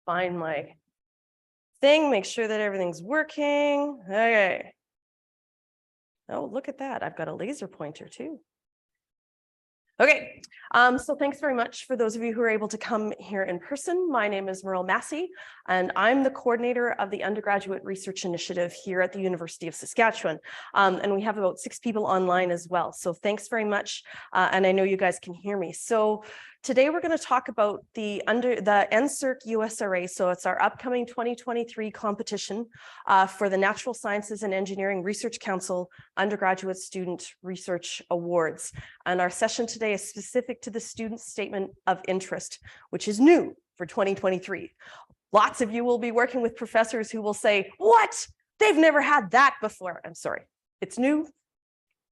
find my thing, make sure that everything's working. Okay. Oh, look at that. I've got a laser pointer too. Okay, so thanks very much for those of you who are able to come here in person. My name is Merle Massie, and I'm the coordinator of the Undergraduate Research Initiative here at the University of Saskatchewan. And we have about 6 people online as well. So thanks very much. And I know you guys can hear me. So today we're going to talk about the NSERC USRA. So it's our upcoming 2023 competition for the Natural Sciences and Engineering Research Council Undergraduate Student Research Awards. And our session today is specific to the Student Statement of Interest, which is new for 2023. Lots of you will be working with professors who will say, what? They've never had that before. I'm sorry, it's new.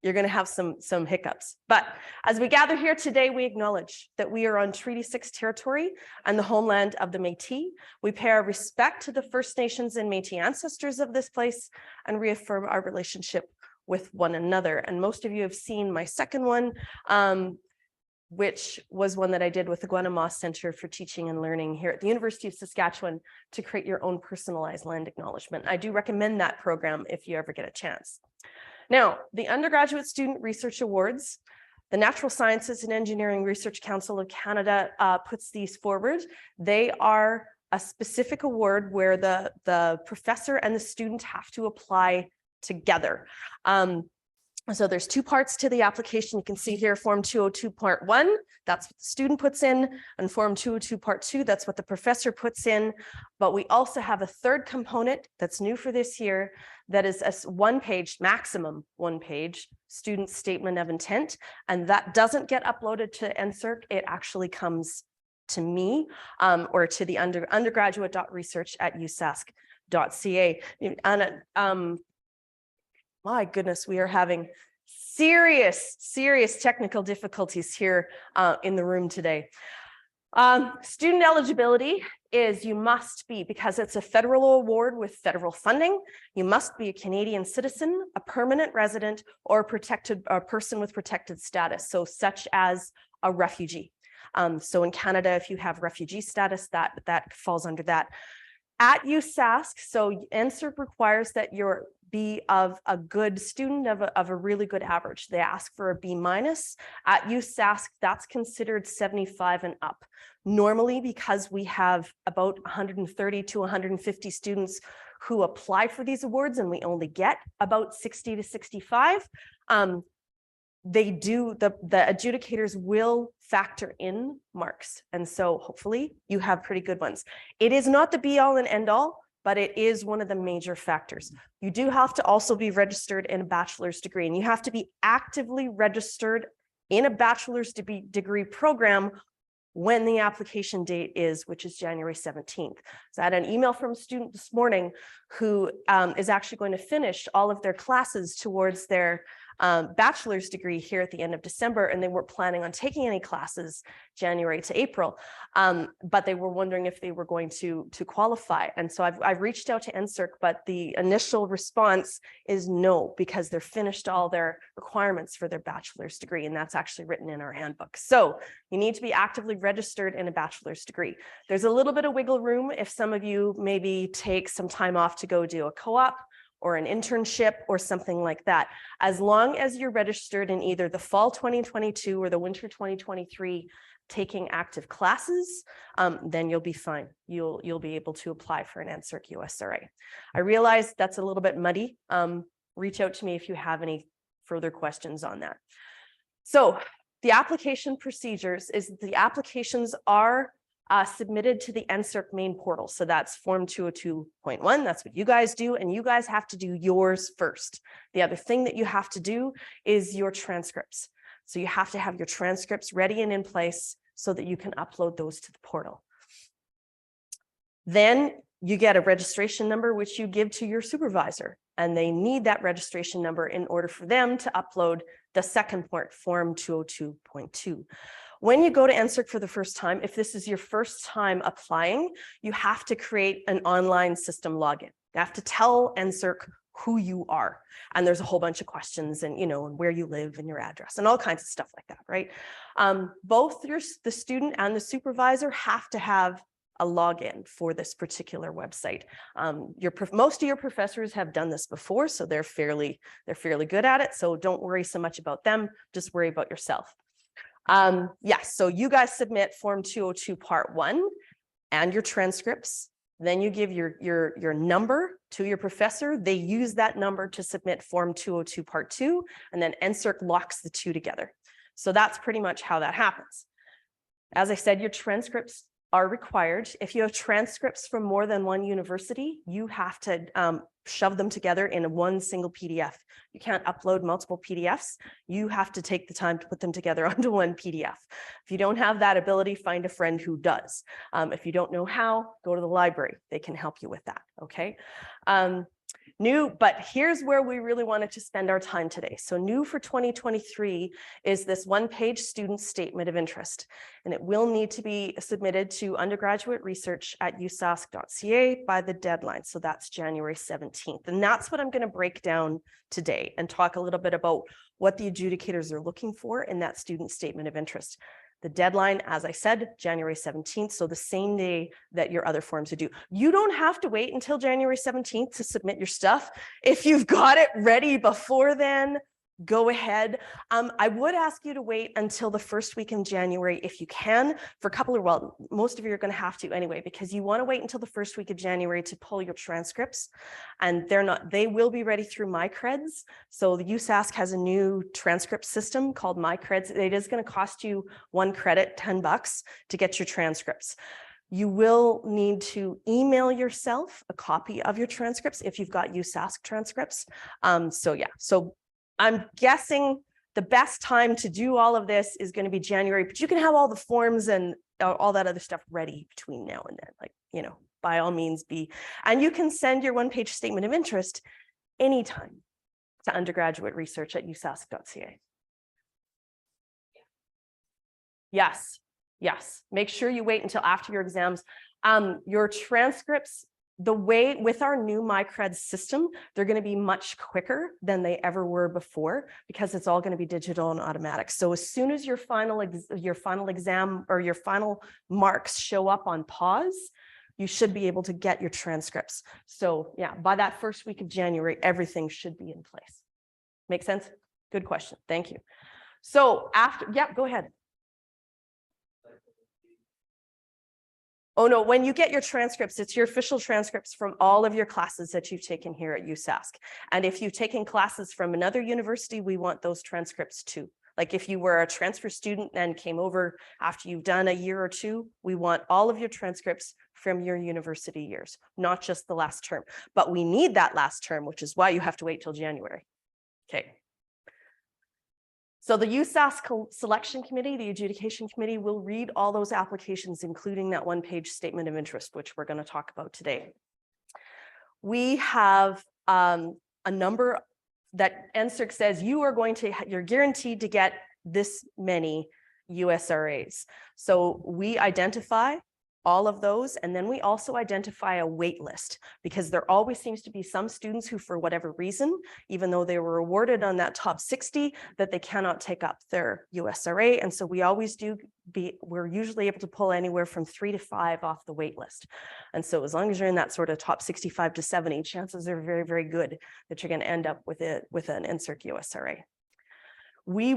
You're going to have some hiccups. But as we gather here today, we acknowledge that we are on Treaty 6 territory and the homeland of the Métis. We pay our respect to the First Nations and Métis ancestors of this place and reaffirm our relationship with one another. And most of you have seen my second one, which was one that I did with the Guanama Center for Teaching and Learning here at the University of Saskatchewan to create your own personalized land acknowledgement. I do recommend that program if you ever get a chance. Now, the Undergraduate Student Research Awards, the Natural Sciences and Engineering Research Council of Canada puts these forward. They are a specific award where the professor and the student have to apply together. So there's 2 parts to the application. You can see here Form 202 Part 1, that's what the student puts in, and Form 202 Part 2, that's what the professor puts in. But we also have a third component that's new for this year that is a 1-page, maximum 1-page student statement of intent. And that doesn't get uploaded to NSERC. It actually comes to me or to the undergraduate.research@usask.ca. And my goodness, we are having serious technical difficulties here in the room today. Student eligibility is you must be, because it's a federal award with federal funding, you must be a Canadian citizen, a permanent resident, or a person with protected status, so such as a refugee. So in Canada, if you have refugee status, that falls under that. At USask, so NSERC requires that you're be of a good student of a really good average. They ask for a B-. At USask, that's considered 75 and up. Normally, because we have about 130 to 150 students who apply for these awards and we only get about 60 to 65, the adjudicators will factor in marks. And so hopefully you have pretty good ones. It is not the be all and end all, but it is one of the major factors. You do have to also be registered in a bachelor's degree, and you have to be actively registered in a bachelor's degree program when the application date is, which is January 17th. So I had an email from a student this morning who is actually going to finish all of their classes towards their bachelor's degree here at the end of December, and they weren't planning on taking any classes January to April, but they were wondering if they were going to qualify. And so I've reached out to NSERC, but the initial response is no, because they're finished all their requirements for their bachelor's degree, and that's actually written in our handbook. So you need to be actively registered in a bachelor's degree. There's a little bit of wiggle room if some of you maybe take some time off to go do a co-op or an internship or something like that. As long as you're registered in either the fall 2022 or the winter 2023 taking active classes, then you'll be fine. You'll be able to apply for an NSERC USRA. I realize that's a little bit muddy. Reach out to me if you have any further questions on that. So the application procedures is the applications are submitted to the NSERC main portal. So that's Form 202.1. That's what you guys do. And you guys have to do yours first. The other thing that you have to do is your transcripts. So you have to have your transcripts ready and in place so that you can upload those to the portal. Then you get a registration number, which you give to your supervisor. And they need that registration number in order for them to upload the second part, Form 202.2. When you go to NSERC for the first time, if this is your first time applying, you have to create an online system login. You have to tell NSERC who you are. And there's a whole bunch of questions and, and where you live and your address and all kinds of stuff like that, right? Both the student and the supervisor have to have a login for this particular website. Most of your professors have done this before, so they're fairly good at it. So don't worry so much about them, just worry about yourself. Yes, so you guys submit Form 202 Part 1 and your transcripts. Then you give your number to your professor. They use that number to submit Form 202 Part 2, and then NSERC locks the two together. So that's pretty much how that happens. As I said, your transcripts are required. If you have transcripts from more than one university, you have to shove them together in one single PDF. You can't upload multiple PDFs. You have to take the time to put them together onto one PDF. If you don't have that ability, find a friend who does. If you don't know how, go to the library. They can help you with that, okay? But here's where we really wanted to spend our time today. So new for 2023 is this one-page student statement of interest, and it will need to be submitted to undergraduate research at USask.ca by the deadline. So that's January 17th. And that's what I'm going to break down today and talk a little bit about what the adjudicators are looking for in that student statement of interest. The deadline, as I said, January 17th, so the same day that your other forms are due. You don't have to wait until January 17th to submit your stuff. If you've got it ready before then, go ahead. I would ask you to wait until the first week in January if you can, for a couple of, well, most of you are going to have to anyway, because you want to wait until the first week of January to pull your transcripts, and they will be ready through MyCreds. So the USask has a new transcript system called MyCreds. It is going to cost you 1 credit, $10 to get your transcripts. You will need to email yourself a copy of your transcripts if you've got USask transcripts. So I'm guessing the best time to do all of this is going to be January, but you can have all the forms and all that other stuff ready between now and then, like, you know, by all means and you can send your one-page statement of interest anytime to undergraduate research at usask.ca. Yes, make sure you wait until after your exams. Your transcripts, the way with our new MyCreds system, they're going to be much quicker than they ever were before, because it's all going to be digital and automatic. So as soon as your final exam or your final marks show up on pause, you should be able to get your transcripts. So yeah, by that first week of January, everything should be in place. Make sense? Good question. Thank you. So go ahead. Oh no, when you get your transcripts, it's your official transcripts from all of your classes that you've taken here at USask. And if you've taken classes from another university, we want those transcripts too. Like if you were a transfer student and came over after you've done a year or two, we want all of your transcripts from your university years, not just the last term. But we need that last term, which is why you have to wait till January. Okay. So the USask selection committee, the adjudication committee, will read all those applications, including that one-page statement of interest, which we're going to talk about today. We have a number that NSERC says you're guaranteed to get this many USRAs. So we identify all of those, and then we also identify a wait list, because there always seems to be some students who, for whatever reason, even though they were awarded on that top 60, that they cannot take up their USRA. And so we're usually able to pull anywhere from 3 to 5 off the wait list. And so as long as you're in that sort of top 65 to 70, chances are very, very good that you're going to end up with an NSERC USRA. We've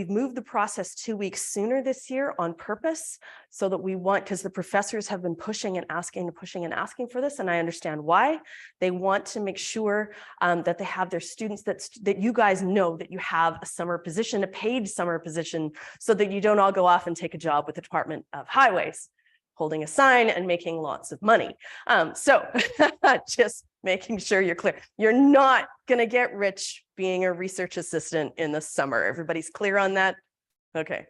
moved the process 2 weeks sooner this year on purpose, so that because the professors have been pushing and asking for this, and I understand why. They want to make sure that they have their students, that you guys know that you have a summer position, a paid summer position, so that you don't all go off and take a job with the Department of Highways, holding a sign and making lots of money. So just making sure you're clear. You're not going to get rich being a research assistant in the summer. Everybody's clear on that? Okay.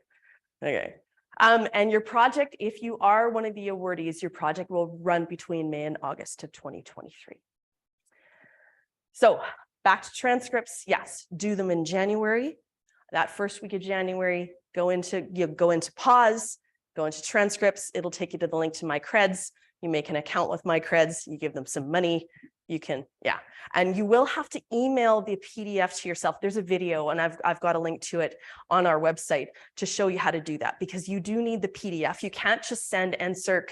And your project, if you are one of the awardees, your project will run between May and August of 2023. So back to transcripts. Yes, do them in January. That first week of January, go into pause, go into transcripts. It'll take you to the link to MyCreds. You make an account with MyCreds. You give them some money. You can, yeah. And you will have to email the PDF to yourself. There's a video, and I've got a link to it on our website to show you how to do that, because you do need the PDF. You can't just send NSERC.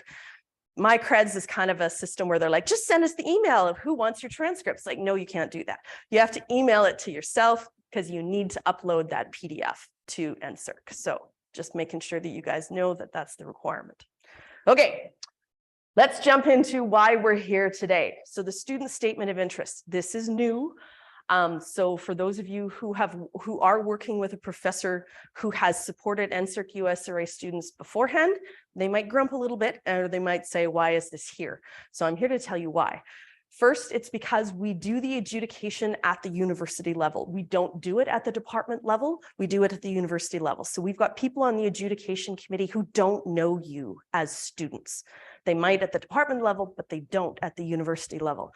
My Creds is kind of a system where they're like, just send us the email of who wants your transcripts. Like, no, you can't do that. You have to email it to yourself, because you need to upload that PDF to NSERC. So just making sure that you guys know that that's the requirement. Okay, let's jump into why we're here today. So the student statement of interest, this is new. So for those of you who are working with a professor who has supported NSERC USRA students beforehand, they might grump a little bit, or they might say, why is this here? So I'm here to tell you why. First, it's because we do the adjudication at the university level. We don't do it at the department level. We do it at the university level. So we've got people on the adjudication committee who don't know you as students. They might at the department level, but they don't at the university level.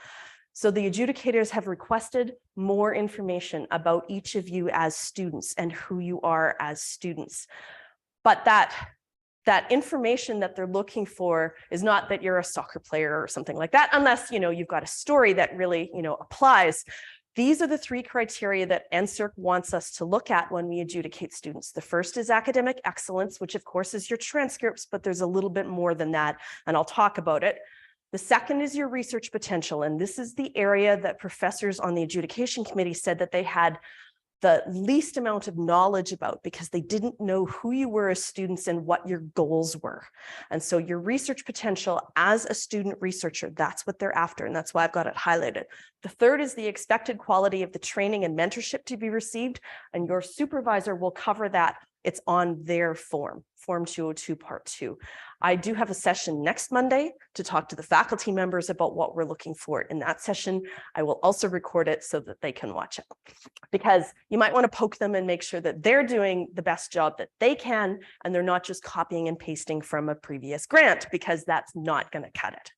So the adjudicators have requested more information about each of you as students and who you are as students. But that information that they're looking for is not that you're a soccer player or something like that, unless you've got a story that really applies. These are the 3 criteria that NSERC wants us to look at when we adjudicate students. The first is academic excellence, which of course is your transcripts, but there's a little bit more than that, and I'll talk about it. The second is your research potential, and this is the area that professors on the adjudication committee said that they had the least amount of knowledge about, because they didn't know who you were as students and what your goals were. And so your research potential as a student researcher, that's what they're after, and that's why I've got it highlighted. The third is the expected quality of the training and mentorship to be received, and your supervisor will cover that. It's on their form 202 part 2. I do have a session next Monday to talk to the faculty members about what we're looking for in that session. I will also record it so that they can watch it, because you might want to poke them and make sure that they're doing the best job that they can, and they're not just copying and pasting from a previous grant, because that's not going to cut it.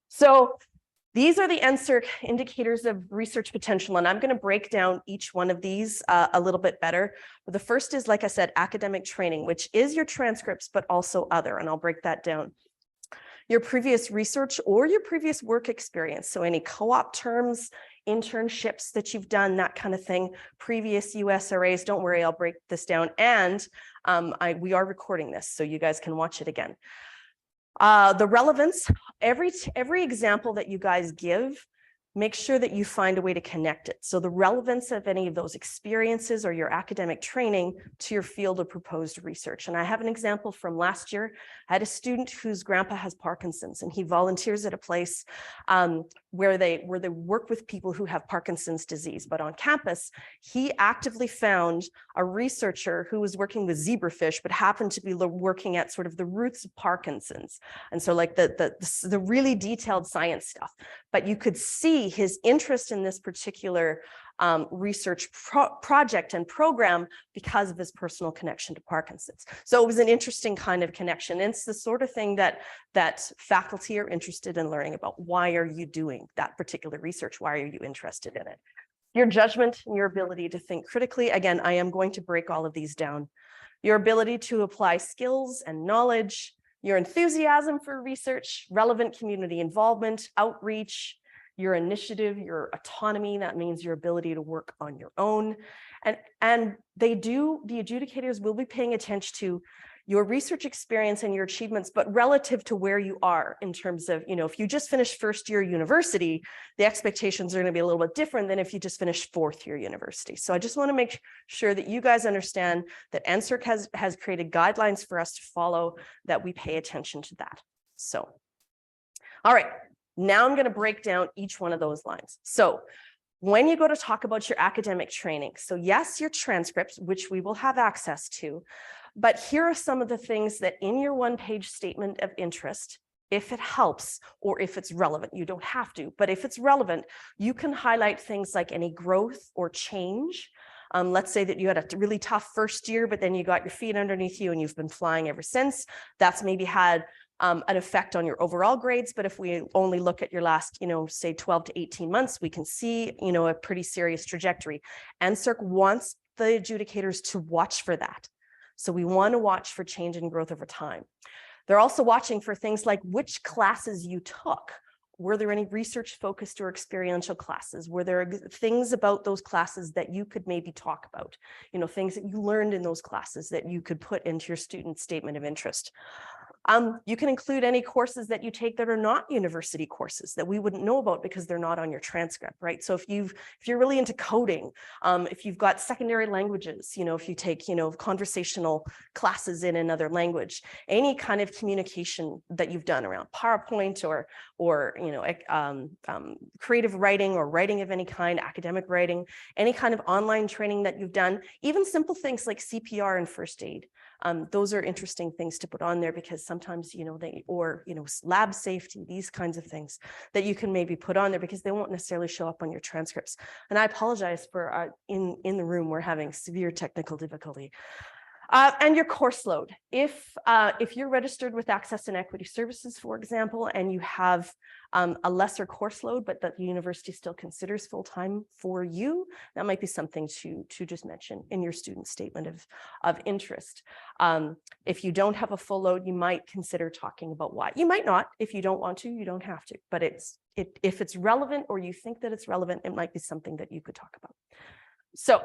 So these are the NSERC indicators of research potential, and I'm going to break down each one of these a little bit better. But the first is, like I said, academic training, which is your transcripts, but also other, and I'll break that down. Your previous research or your previous work experience, so any co-op terms, internships that you've done, that kind of thing, previous USRAs, don't worry, I'll break this down, and we are recording this, so you guys can watch it again. The relevance, every example that you guys give, make sure that you find a way to connect it. So the relevance of any of those experiences or your academic training to your field of proposed research. And I have an example from last year. I had a student whose grandpa has Parkinson's, and he volunteers at a place where they work with people who have Parkinson's disease. But on campus, he actively found a researcher who was working with zebrafish, but happened to be working at sort of the roots of Parkinson's. And so like the really detailed science stuff, but you could see his interest in this particular research project and program because of his personal connection to Parkinson's. So it was an interesting kind of connection. And it's the sort of thing that faculty are interested in learning about. Why are you doing that particular research? Why are you interested in it? Your judgment and your ability to think critically. Again, I am going to break all of these down. Your ability to apply skills and knowledge, your enthusiasm for research, relevant community involvement, outreach, your initiative, your autonomy, that means your ability to work on your own. And the adjudicators will be paying attention to your research experience and your achievements, but relative to where you are in terms of, if you just finished first year university, the expectations are going to be a little bit different than if you just finished fourth year university. So I just want to make sure that you guys understand that NSERC has created guidelines for us to follow, that we pay attention to that. So, all right. Now I'm going to break down each one of those lines. So when you go to talk about your academic training, so yes, your transcripts, which we will have access to, but here are some of the things that in your one-page statement of interest, if it helps or if it's relevant, you don't have to, but if it's relevant, you can highlight things like any growth or change. Let's say that you had a really tough first year, but then you got your feet underneath you and you've been flying ever since. That's maybe had an effect on your overall grades. But if we only look at your last, say 12 to 18 months, we can see, a pretty serious trajectory. NSERC wants the adjudicators to watch for that. So we want to watch for change and growth over time. They're also watching for things like which classes you took Were there any research focused or experiential classes? Were there things about those classes that you could maybe talk about? You know, things that you learned in those classes that you could put into your student statement of interest. You can include any courses that you take that are not university courses that we wouldn't know about because they're not on your transcript, right? So if you're really into coding, if you've got secondary languages, you know, if you take, you know, conversational classes in another language, any kind of communication that you've done around PowerPoint or you know, creative writing or writing of any kind, academic writing, any kind of online training that you've done, even simple things like CPR and first aid. Those are interesting things to put on there because sometimes, you know, lab safety, these kinds of things that you can maybe put on there because they won't necessarily show up on your transcripts. And I apologize for in the room, we're having severe technical difficulty. And your course load. If you're registered with Access and Equity Services, for example, and you have a lesser course load, but that the university still considers full-time for you, that might be something to just mention in your student statement of interest. If you don't have a full load, you might consider talking about why. You might not. If you don't want to, you don't have to. But if it's relevant or you think that it's relevant, it might be something that you could talk about. So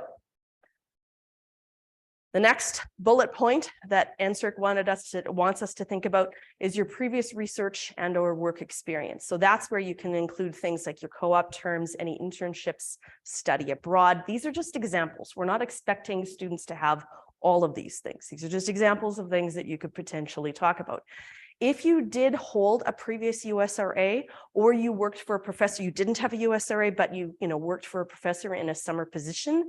the next bullet point that NSERC wants us to think about is your previous research and or work experience. So that's where you can include things like your co-op terms, any internships, study abroad. These are just examples. We're not expecting students to have all of these things. These are just examples of things that you could potentially talk about. If you did hold a previous USRA or you worked for a professor, you didn't have a USRA, but you worked for a professor in a summer position,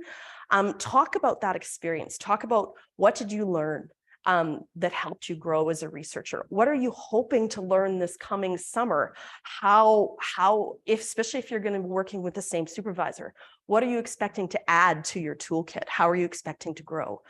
talk about that experience. Talk about what did you learn that helped you grow as a researcher? What are you hoping to learn this coming summer? Especially if you're going to be working with the same supervisor, what are you expecting to add to your toolkit? How are you expecting to grow?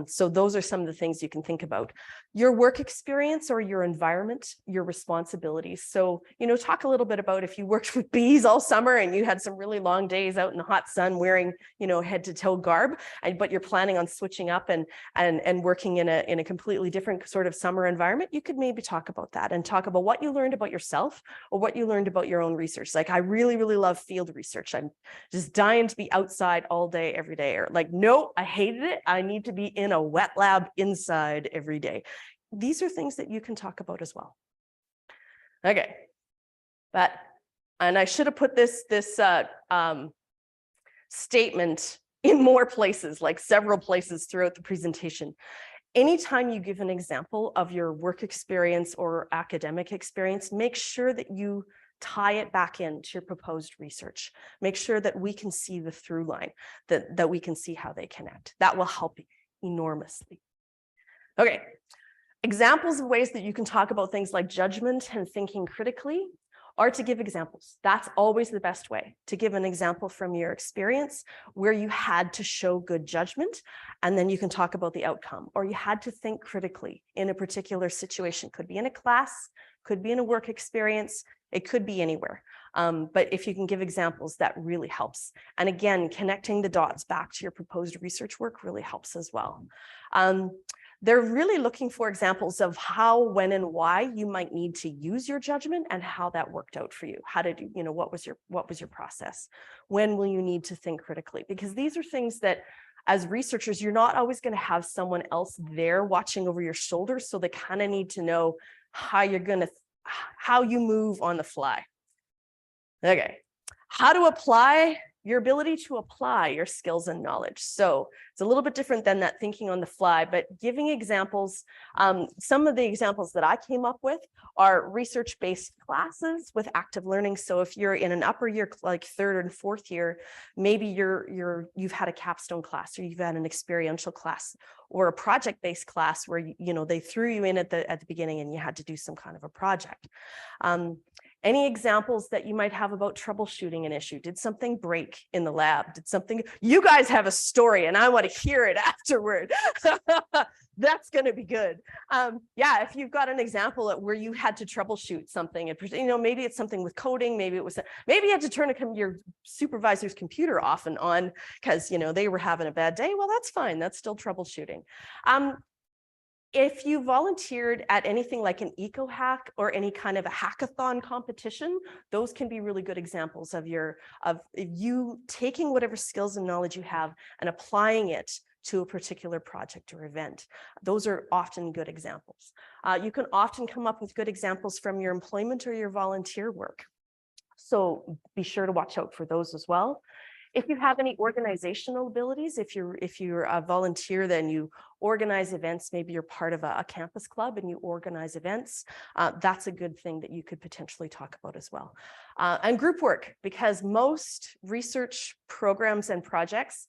So those are some of the things you can think about. Your work experience or your environment, your responsibilities. So, talk a little bit about if you worked with bees all summer and you had some really long days out in the hot sun wearing, head to toe garb, but you're planning on switching up and working in a completely different sort of summer environment, you could maybe talk about that and talk about what you learned about yourself or what you learned about your own research. Like, I really, really love field research. I'm just dying to be outside all day, every day. Or like, no, I hated it. I need to be in a wet lab inside every day. These are things that you can talk about as well. Okay, and I should have put this statement in more places, like several places throughout the presentation. Anytime you give an example of your work experience or academic experience, make sure that you tie it back into your proposed research. Make sure that we can see the through line, that we can see how they connect. That will help enormously. Okay, examples of ways that you can talk about things like judgment and thinking critically are to give examples. That's always the best way, to give an example from your experience where you had to show good judgment, and then you can talk about the outcome, or you had to think critically in a particular situation. Could be in a class, could be in a work experience, it could be anywhere. But if you can give examples, that really helps. And again, connecting the dots back to your proposed research work really helps as well. They're really looking for examples of how, when, and why you might need to use your judgment and how that worked out for you. How did you, what was your process? When will you need to think critically? Because these are things that, as researchers, you're not always going to have someone else there watching over your shoulder. So they kind of need to know how you move on the fly. Okay, how to apply your ability to apply your skills and knowledge. So it's a little bit different than that thinking on the fly, but giving examples. Some of the examples that I came up with are research-based classes with active learning. So if you're in an upper year, like third and fourth year, maybe you've had a capstone class, or you've had an experiential class, or a project-based class where they threw you in at the beginning and you had to do some kind of a project. Any examples that you might have about troubleshooting an issue? Did something break in the lab? You guys have a story and I want to hear it afterward. That's going to be good. Yeah, if you've got an example where you had to troubleshoot something, maybe it's something with coding, maybe you had to turn your supervisor's computer off and on because, they were having a bad day. Well, that's fine. That's still troubleshooting. If you volunteered at anything like an eco hack or any kind of a hackathon competition, those can be really good examples of you taking whatever skills and knowledge you have and applying it to a particular project or event. Those are often good examples. You can often come up with good examples from your employment or your volunteer work. So be sure to watch out for those as well. If you have any organizational abilities, if you're a volunteer, then you organize events, maybe you're part of a campus club and you organize events, that's a good thing that you could potentially talk about as well. And group work, because most research programs and projects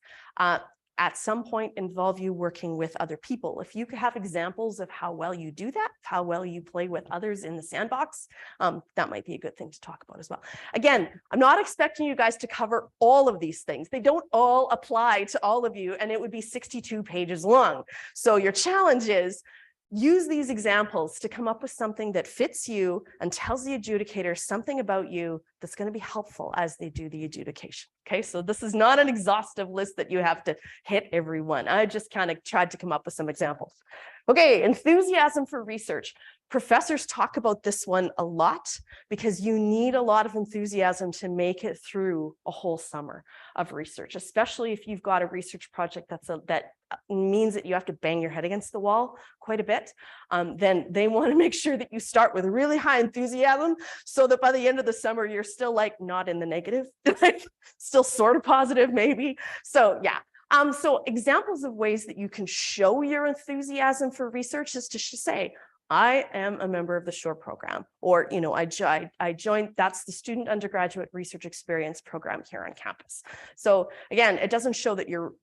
at some point involve you working with other people. If you have examples of how well you do that, how well you play with others in the sandbox, that might be a good thing to talk about as well. Again, I'm not expecting you guys to cover all of these things. They don't all apply to all of you, and it would be 62 pages long. So your challenge is use these examples to come up with something that fits you and tells the adjudicator something about you that's going to be helpful as they do the adjudication. Okay, so this is not an exhaustive list that you have to hit every one. I just kind of tried to come up with some examples. Okay, enthusiasm for research. Professors talk about this one a lot because you need a lot of enthusiasm to make it through a whole summer of research, especially if you've got a research project that means that you have to bang your head against the wall quite a bit. Then they want to make sure that you start with really high enthusiasm so that by the end of the summer, you're still like not in the negative, still sort of positive maybe. So yeah. So examples of ways that you can show your enthusiasm for research is to say, I am a member of the SHORE program, or, you know, I joined, that's the Student Undergraduate Research Experience program here on campus. So again, it doesn't show that you're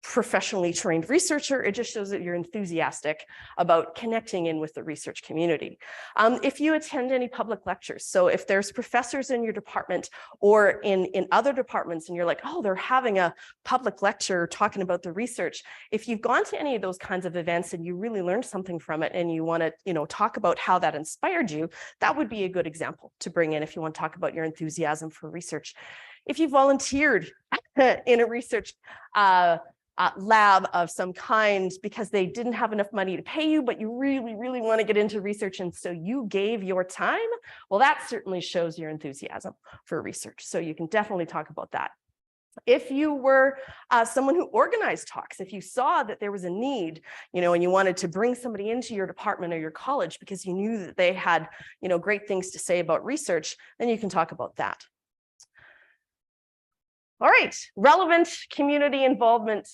professionally trained researcher, it just shows that you're enthusiastic about connecting in with the research community. If you attend any public lectures, so if there's professors in your department or in other departments and you're like, oh, they're having a public lecture talking about the research, if you've gone to any of those kinds of events and you really learned something from it and you want to, you know, talk about how that inspired you, that would be a good example to bring in if you want to talk about your enthusiasm for research. If you volunteered in a research lab of some kind because they didn't have enough money to pay you, but you really, really want to get into research, and so you gave your time, well, that certainly shows your enthusiasm for research. So you can definitely talk about that. If you were someone who organized talks, if you saw that there was a need, you know, and you wanted to bring somebody into your department or your college because you knew that they had, you know, great things to say about research, then you can talk about that. All right, relevant community involvement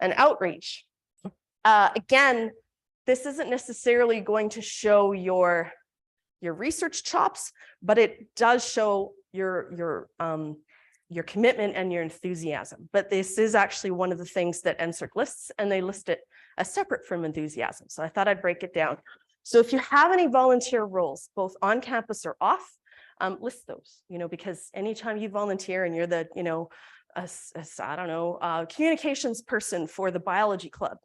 and outreach. Again, this isn't necessarily going to show your research chops, but it does show your commitment and your enthusiasm. But this is actually one of the things that NSERC lists, and they list it as separate from enthusiasm. So I thought I'd break it down. So if you have any volunteer roles, both on campus or off, list those, you know, because anytime you volunteer and you're the, you know, I don't know, communications person for the biology club,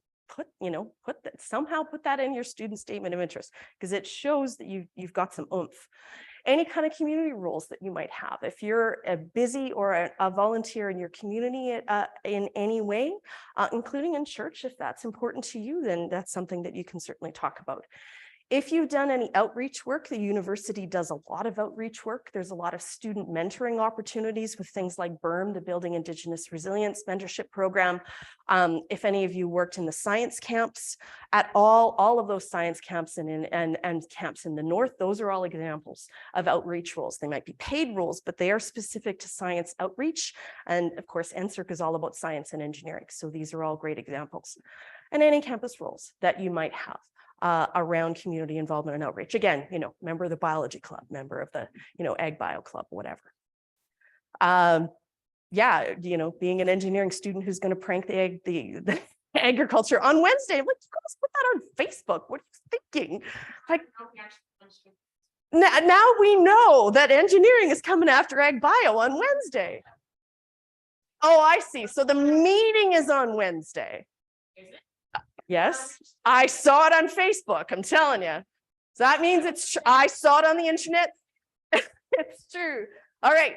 somehow put that in your student statement of interest, because it shows that you've got some oomph. Any kind of community roles that you might have. If you're a busy or a volunteer in your community in any way, including in church, if that's important to you, then that's something that you can certainly talk about. If you've done any outreach work, the university does a lot of outreach work. There's a lot of student mentoring opportunities with things like BIRM, the Building Indigenous Resilience Mentorship Program. If any of you worked in the science camps at all of those science camps and camps in the north, those are all examples of outreach roles. They might be paid roles, but they are specific to science outreach. And of course, NSERC is all about science and engineering. So these are all great examples. And any campus roles that you might have around community involvement and outreach. Again, you know, member of the biology club, member of the, you know, ag bio club, whatever. Yeah, you know, being an engineering student who's going to prank the agriculture on Wednesday. I'm like, you guys put that on Facebook. What are you thinking? Like, now we know that engineering is coming after ag bio on Wednesday. Oh, I see. So the meeting is on Wednesday. Is it? Yes, I saw it on Facebook, I'm telling you. So that means it's true. I saw it on the internet. It's true. All right.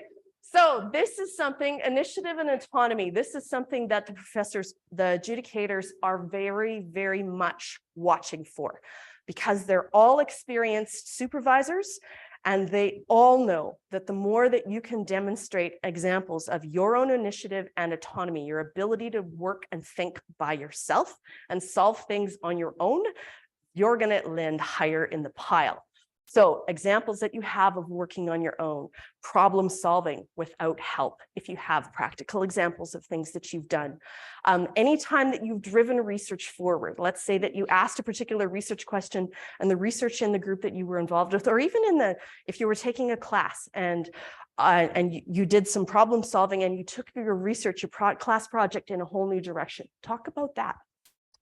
So this is something, initiative and autonomy, this is something that the professors, the adjudicators are very, very much watching for, because they're all experienced supervisors and they all know that the more that you can demonstrate examples of your own initiative and autonomy, your ability to work and think by yourself and solve things on your own, you're going to land higher in the pile. So examples that you have of working on your own, problem solving without help, if you have practical examples of things that you've done. Anytime that you've driven research forward, let's say that you asked a particular research question and the research in the group that you were involved with, or even if you were taking a class and you did some problem solving and you took your research, your class project in a whole new direction. Talk about that.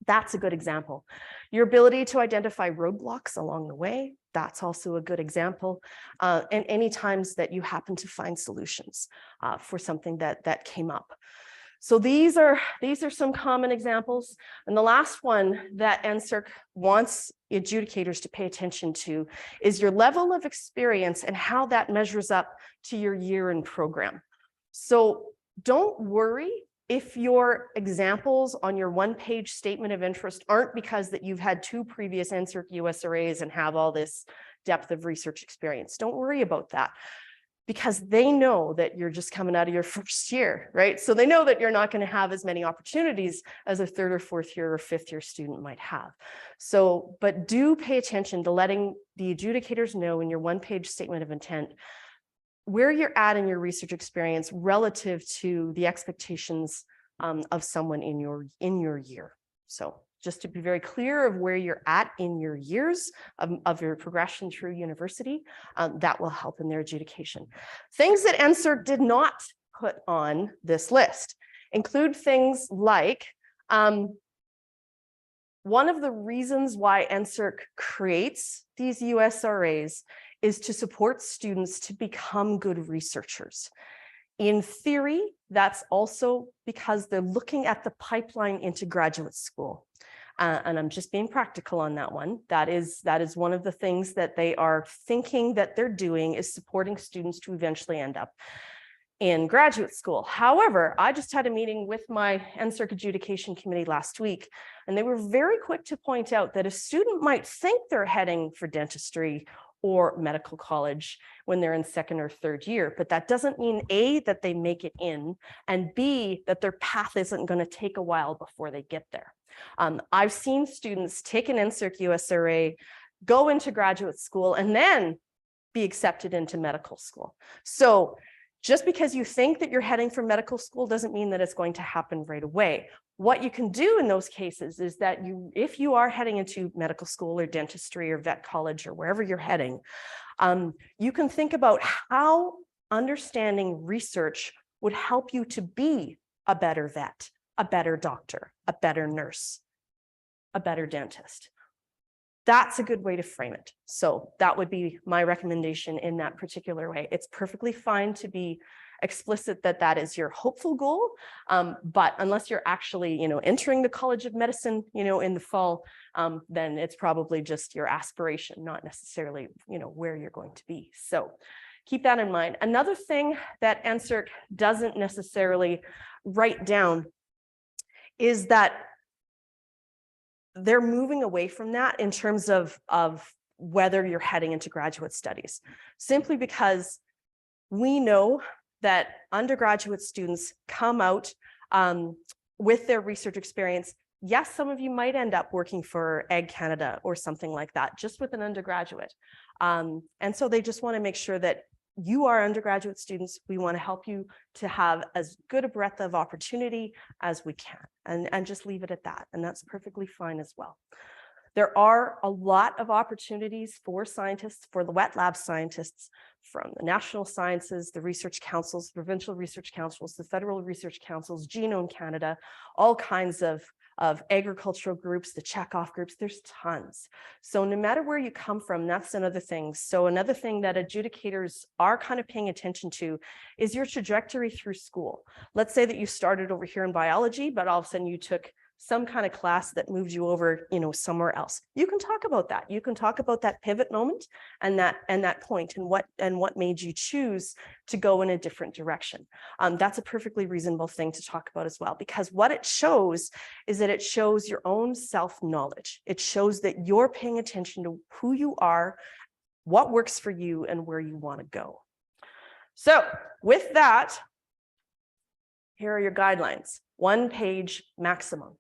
That's a good example. Your ability to identify roadblocks along the way, that's also a good example. And any times that you happen to find solutions for something that came up. So these are some common examples. And the last one that NSERC wants adjudicators to pay attention to is your level of experience and how that measures up to your year in program. So don't worry if your examples on your one-page statement of interest aren't because that you've had 2 previous NSERC USRAs and have all this depth of research experience. Don't worry about that, because they know that you're just coming out of your first year, right? So they know that you're not going to have as many opportunities as a 3rd or 4th year or 5th year student might have. So, but do pay attention to letting the adjudicators know in your one-page statement of intent where you're at in your research experience relative to the expectations of someone in your year. So just to be very clear of where you're at in your years of your progression through university, that will help in their adjudication. Things that NSERC did not put on this list include things like, one of the reasons why NSERC creates these USRAs is to support students to become good researchers. In theory, that's also because they're looking at the pipeline into graduate school. And I'm just being practical on that one. That is one of the things that they are thinking that they're doing, is supporting students to eventually end up in graduate school. However, I just had a meeting with my NSERC adjudication committee last week, and they were very quick to point out that a student might think they're heading for dentistry or medical college when they're in 2nd or 3rd year, but that doesn't mean A, that they make it in, and B, that their path isn't going to take a while before they get there. I've seen students take an NSERC USRA, go into graduate school, and then be accepted into medical school. So just because you think that you're heading for medical school doesn't mean that it's going to happen right away. What you can do in those cases is that if you are heading into medical school or dentistry or vet college or wherever you're heading, you can think about how understanding research would help you to be a better vet, a better doctor, a better nurse, a better dentist. That's a good way to frame it. So that would be my recommendation in that particular way. It's perfectly fine to be explicit that that is your hopeful goal, but unless you're actually, entering the College of Medicine, in the fall, then it's probably just your aspiration, not necessarily, where you're going to be. So keep that in mind. Another thing that NSERC doesn't necessarily write down is that they're moving away from that in terms of whether you're heading into graduate studies, simply because we know that undergraduate students come out with their research experience. Yes, some of you might end up working for Ag Canada or something like that, just with an undergraduate. And so they just want to make sure that you are undergraduate students. We want to help you to have as good a breadth of opportunity as we can, and just leave it at that. And that's perfectly fine as well. There are a lot of opportunities for scientists, for the wet lab scientists, from the national sciences, the research councils, the provincial research councils, the federal research councils, Genome Canada, all kinds of agricultural groups, the checkoff groups, there's tons. So no matter where you come from, that's another thing. So another thing that adjudicators are kind of paying attention to is your trajectory through school. Let's say that you started over here in biology, but all of a sudden you took some kind of class that moved you over, somewhere else. You can talk about that. You can talk about that pivot moment and that point and what made you choose to go in a different direction. That's a perfectly reasonable thing to talk about as well, because what it shows is that it shows your own self-knowledge. It shows that you're paying attention to who you are, what works for you, and where you want to go. So with that, here are your guidelines. 1 page maximum.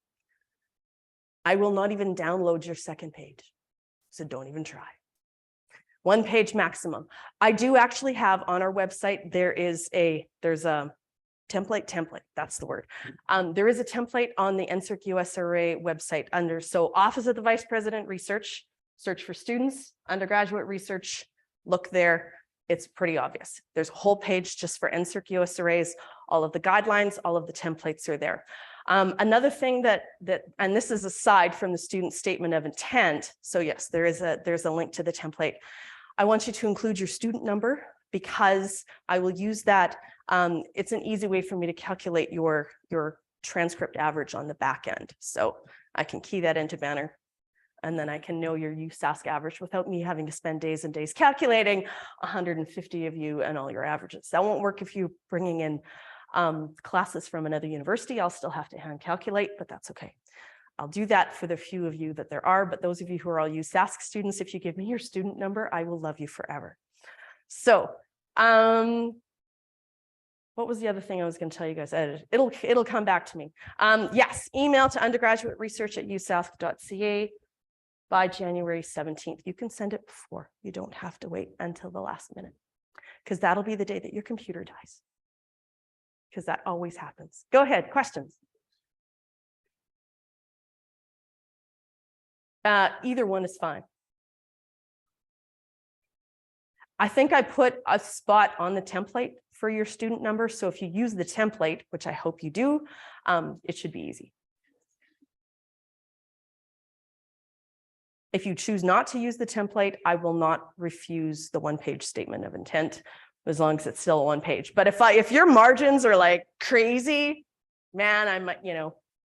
I will not even download your second page, so don't even try. 1 page maximum. I do actually have on our website, there's a template, that's the word. There is a template on the NSERC USRA website under, so Office of the Vice President Research, search for students, undergraduate research, look there. It's pretty obvious. There's a whole page just for NSERC USRAs, all of the guidelines, all of the templates are there. Another thing and this is aside from the student statement of intent. So yes, there's a link to the template. I want you to include your student number because I will use that. It's an easy way for me to calculate your transcript average on the back end. So I can key that into Banner, and then I can know your USask average without me having to spend days and days calculating 150 of you and all your averages. That won't work if you're bringing in classes from another university. I'll still have to hand calculate, but that's okay. I'll do that for the few of you that there are, but those of you who are all USask students, if you give me your student number, I will love you forever. So, what was the other thing I was going to tell you guys? It'll come back to me. Yes, email to undergraduateresearch@usask.ca by January 17th. You can send it before. You don't have to wait until the last minute, because that'll be the day that your computer dies. Because that always happens. Go ahead, questions? Either one is fine. I think I put a spot on the template for your student number. So if you use the template, which I hope you do, it should be easy. If you choose not to use the template, I will not refuse the 1 page statement of intent, as long as it's still a 1 page. But if your margins are like crazy, man, I might,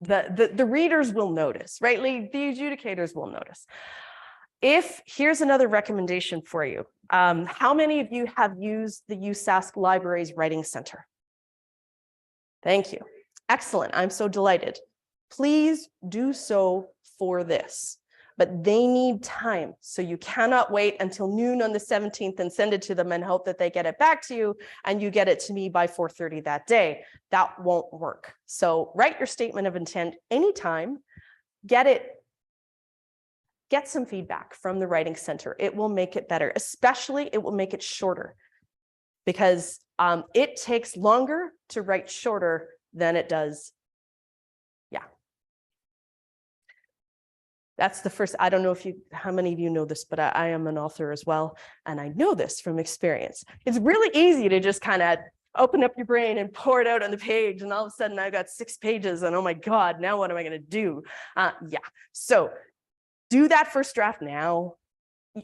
the readers will notice, right? The adjudicators will notice. Here's another recommendation for you. How many of you have used the USask Libraries Writing Center? Thank you. Excellent. I'm so delighted. Please do so for this. But they need time. So you cannot wait until noon on the 17th and send it to them and hope that they get it back to you and you get it to me by 4:30 that day. That won't work. So write your statement of intent anytime, get some feedback from the Writing Center. It will make it better, especially it will make it shorter, because it takes longer to write shorter than it does. Yeah. That's the first. I don't know how many of you know this, but I am an author as well. And I know this from experience. It's really easy to just kind of open up your brain and pour it out on the page. And all of a sudden I've got 6 pages and oh my God, now what am I going to do? Yeah. So do that first draft now.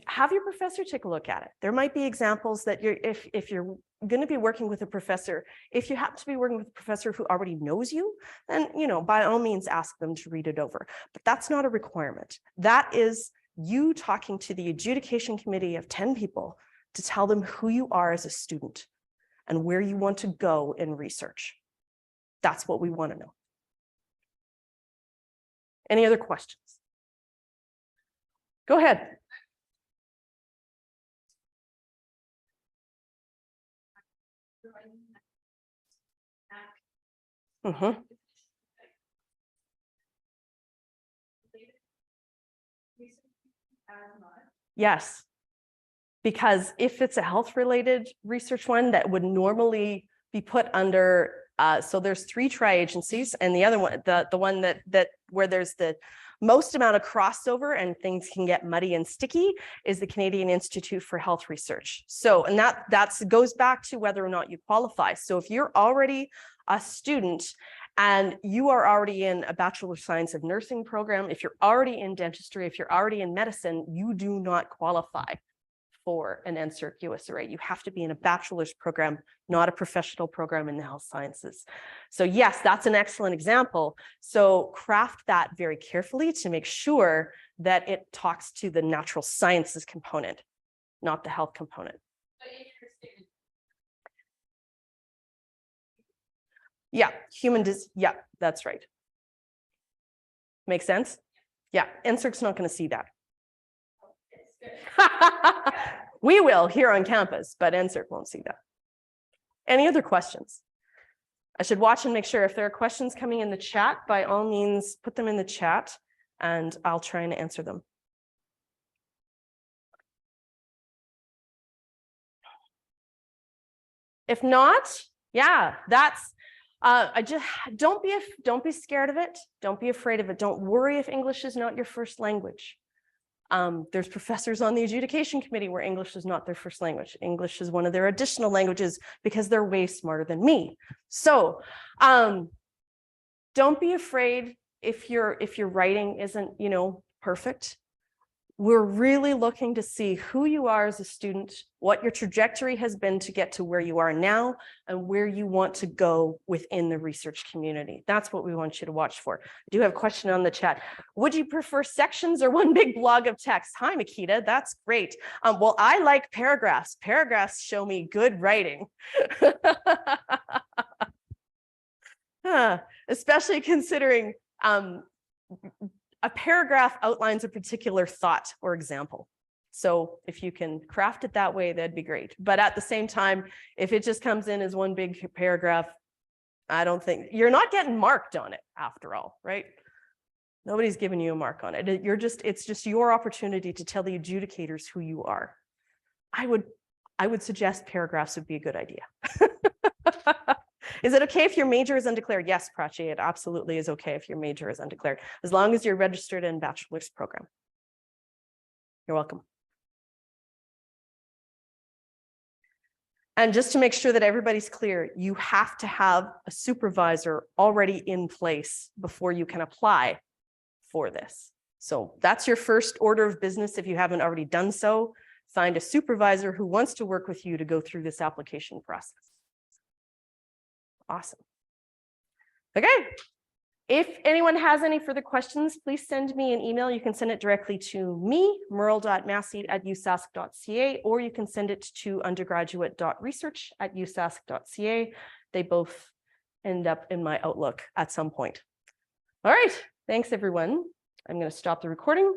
Have your professor take a look at it. There might be examples that if you're going to be working with a professor, if you happen to be working with a professor who already knows you, then, by all means, ask them to read it over. But that's not a requirement. That is you talking to the adjudication committee of 10 people to tell them who you are as a student and where you want to go in research. That's what we want to know. Any other questions? Go ahead. Mm-hmm. Yes, because if it's a health-related research one that would normally be put under, so there's 3 tri-agencies, and the other one, the one that where there's the most amount of crossover and things can get muddy and sticky is the Canadian Institute for Health Research. So, and that goes back to whether or not you qualify. So if you're already a student and you are already in a Bachelor of Science of Nursing program, if you're already in dentistry, if you're already in medicine, you do not qualify for an NSERC USRA. You have to be in a bachelor's program, not a professional program in the health sciences. So yes, that's an excellent example. So craft that very carefully to make sure that it talks to the natural sciences component, not the health component. Yeah, yeah, that's right. Make sense? Yeah, NSERC's not going to see that. We will here on campus, but NSERC won't see that. Any other questions? I should watch and make sure if there are questions coming in the chat, by all means, put them in the chat and I'll try and answer them. If not, yeah, that's don't be scared of it. Don't be afraid of it. Don't worry if English is not your first language. There's professors on the adjudication committee where English is not their first language. English is one of their additional languages because they're way smarter than me. So don't be afraid if your writing isn't, perfect. We're really looking to see who you are as a student, what your trajectory has been to get to where you are now, and where you want to go within the research community. That's what we want you to watch for. I do have a question on the chat. Would you prefer sections or one big block of text? Hi, Makita, that's great. Well, I like paragraphs. Paragraphs show me good writing. Especially considering a paragraph outlines a particular thought or example. So if you can craft it that way, that'd be great. But at the same time, if it just comes in as one big paragraph, I don't think you're not getting marked on it after all, right? Nobody's giving you a mark on it. It's just your opportunity to tell the adjudicators who you are. I would suggest paragraphs would be a good idea. Is it okay if your major is undeclared? Yes, Prachi, it absolutely is okay if your major is undeclared, as long as you're registered in bachelor's program. You're welcome. And just to make sure that everybody's clear, you have to have a supervisor already in place before you can apply for this. So that's your first order of business if you haven't already done so. Find a supervisor who wants to work with you to go through this application process. Awesome. Okay. If anyone has any further questions, please send me an email. You can send it directly to me, merle.massie@usask.ca, or you can send it to undergraduate.research@usask.ca. They both end up in my Outlook at some point. All right. Thanks, everyone. I'm going to stop the recording.